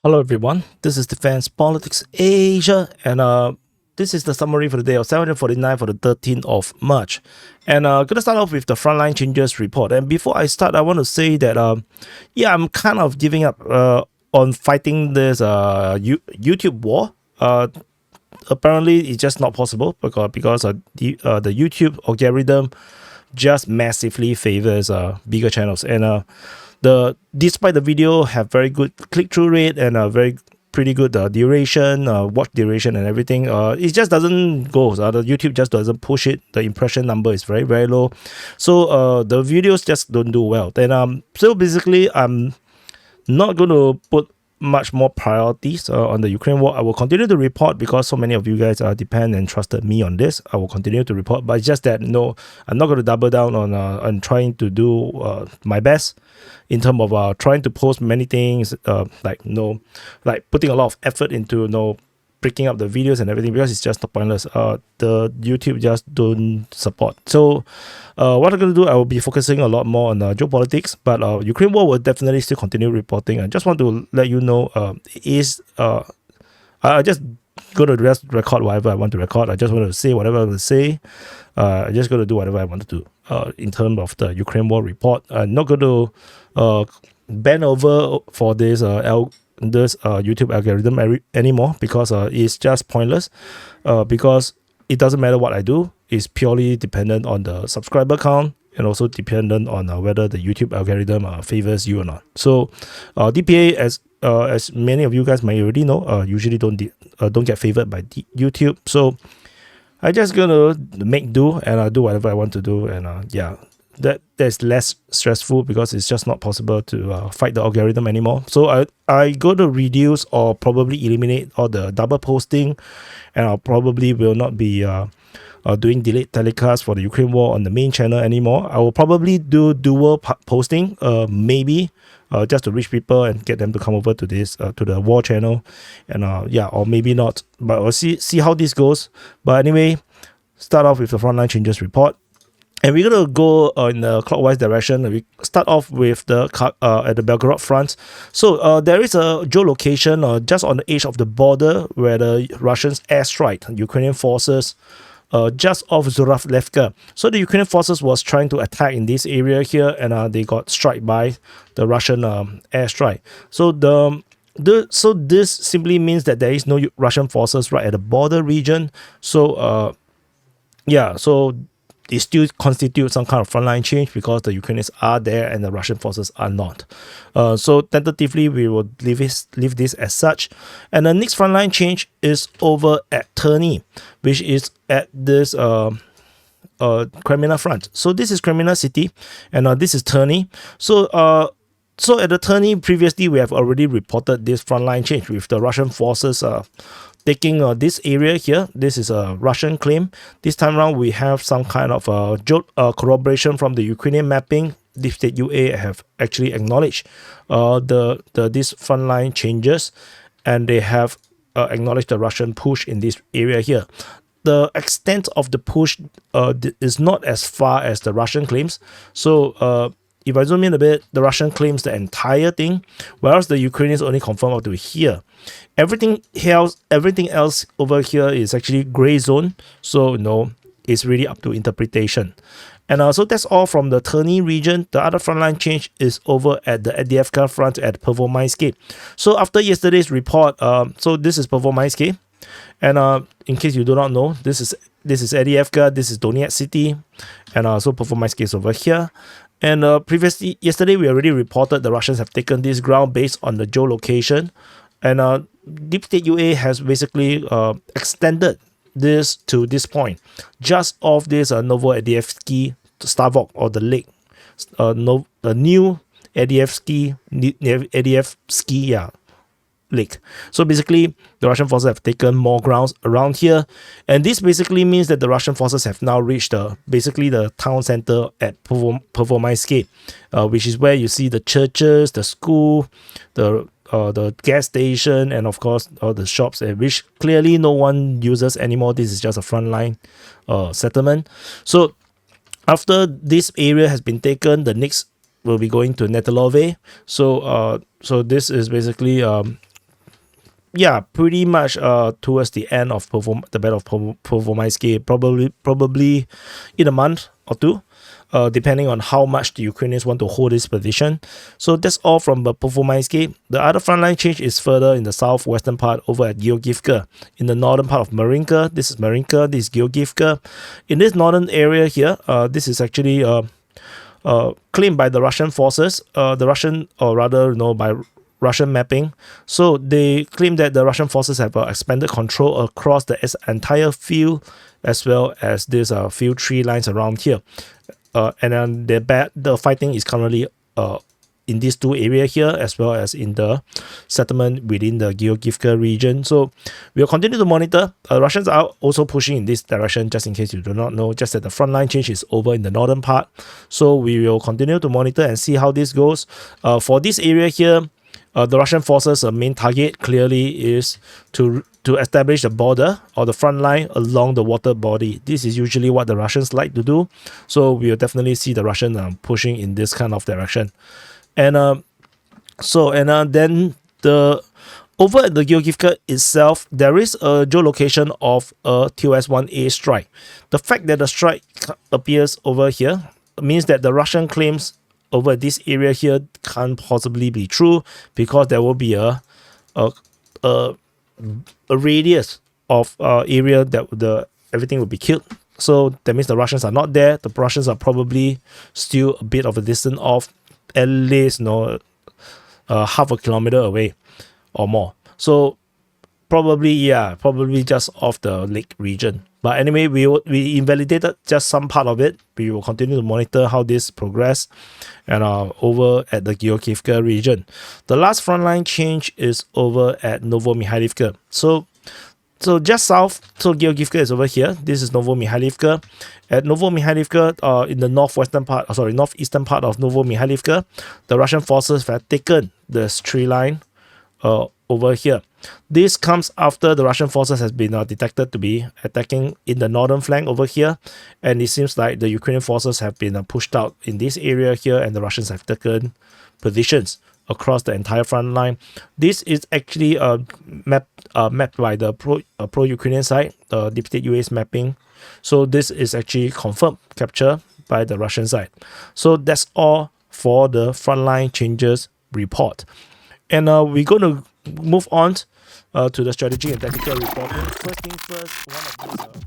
Hello everyone, this is Defense Politics Asia, and this is the summary for the day of 749 for the 13th of March. And gonna start off with the frontline changes report. And before I start, I want to say that yeah, I'm kind of giving up on fighting this YouTube war. Apparently, it's just not possible because the YouTube algorithm just massively favors bigger channels, and despite the video have very good click-through rate and a very pretty good duration, watch duration and everything, it just doesn't go. The YouTube just doesn't push it. The impression number is very low, so the videos just don't do well. Then so basically I'm not going to put much more priorities on the Ukraine war. I will continue to report because so many of you guys depend and trusted me on this. I will continue to report, but it's just that no, I'm not going to double down on trying to do my best in terms of trying to post many things, like putting a lot of effort into breaking up the videos and everything, because it's just pointless. The YouTube just don't support. So what I'm going to do, I will be focusing a lot more on geopolitics, but Ukraine war will definitely still continue reporting. I just want to let you know, I just going to just record whatever I want to record. I just want to say whatever I want to say. I just going to do whatever I want to do in terms of the Ukraine war report. I'm not going to bend over for this YouTube algorithm anymore, because it's just pointless, because it doesn't matter what I do. It's purely dependent on the subscriber count and also dependent on whether the YouTube algorithm favors you or not. So DPA, as many of you guys may already know, usually don't get favored by YouTube. So I just gonna make do and do whatever I want to do, and yeah, that's less stressful because it's just not possible to fight the algorithm anymore. So I go to reduce or probably eliminate all the double posting, and I probably will not be doing delayed telecast for the Ukraine war on the main channel anymore. I will probably do dual posting, maybe just to reach people and get them to come over to this to the war channel, and yeah, or maybe not. But we'll see how this goes. But anyway, start off with the frontline changes report. And we're going to go in the clockwise direction. We start off with the at the Belgorod front. So there is a geolocation just on the edge of the border where the Russians airstrike Ukrainian forces just off Zhuravlevka. So the Ukrainian forces was trying to attack in this area here, and they got struck by the Russian airstrike. So so this simply means that there is no Russian forces right at the border region. So yeah, so it still constitutes some kind of frontline change because the Ukrainians are there and the Russian forces are not. So tentatively, we will leave this as such. And the next frontline change is over at Terni, which is at this Kremina front. So this is Kremina city, and this is Terni. So at the Terni, previously we have already reported this frontline change with the Russian forces taking this area here. This is a Russian claim. This time around, we have some kind of corroboration from the Ukrainian mapping. Deep State UA have actually acknowledged these frontline changes, and they have acknowledged the Russian push in this area here. The extent of the push is not as far as the Russian claims. So if I zoom in a bit, the Russian claims the entire thing, whereas the Ukrainians only confirm up to here. Everything else over here is actually gray zone. So it's really up to interpretation. And so that's all from the Terni region. The other frontline change is over at the Avdiivka front at Pervomaiske. So after yesterday's report, so this is Pervomaiske. And in case you do not know, this is Avdiivka, this is Donetsk city, and so Pervomaiske is over here. And yesterday, we already reported the Russians have taken this ground based on the geolocation. And Deep State UA has basically extended this to this point, just off this Novoadivsky Stavok, or the lake. The new Adivsky lake. So basically, the Russian forces have taken more grounds around here, and this basically means that the Russian forces have now reached basically the town center at Pervomaiske, which is where you see the churches, the school, the gas station, and of course all the shops, which clearly no one uses anymore. This is just a frontline settlement. So after this area has been taken, the next will be going to Netelove. So this is basically yeah, pretty much towards the end of the Battle of Performaiski, probably in a month or two, depending on how much the Ukrainians want to hold this position. So that's all from the Performaiski. The other frontline change is further in the southwestern part over at Georgivka. In the northern part of Marinka, this is Marinka, this is Georgivka. In this northern area here, this is actually claimed by the Russian forces, by Russian mapping. So they claim that the Russian forces have expanded control across the entire field, as well as there's a few tree lines around here. And then the fighting is currently in these two areas here, as well as in the settlement within the Georgivka region. So we'll continue to monitor. Russians are also pushing in this direction, just in case you do not know, just that the frontline change is over in the northern part. So we will continue to monitor and see how this goes. For this area here, the Russian forces' main target clearly is to establish the border or the front line along the water body. This is usually what the Russians like to do. So we'll definitely see the Russians pushing in this kind of direction. And then over at the Georgivka itself, there is a geolocation of a TOS-1A strike. The fact that the strike appears over here means that the Russian claims over this area here can't possibly be true, because there will be a radius of area that everything will be killed. So that means the Russians are not there. The Russians are probably still a bit of a distance off, at least half a kilometer away or more. So probably just off the lake region. But anyway, we invalidated just some part of it. We will continue to monitor how this progress, and over at the Georgivka region. The last frontline change is over at Novomikhailivka. So just south, so Georgivka is over here. This is Novomikhailivka. At Novomikhailivka, in the northeastern part of Novomikhailivka, the Russian forces have taken the tree line over here. This comes after the Russian forces has been detected to be attacking in the northern flank over here, and it seems like the Ukrainian forces have been pushed out in this area here, and the Russians have taken positions across the entire front line. This is actually mapped by the pro-Ukrainian side, Deep UA's mapping. So this is actually confirmed capture by the Russian side. So that's all for the frontline changes report. And we're going to move on to the strategy and tactical reporting. First thing first, one of these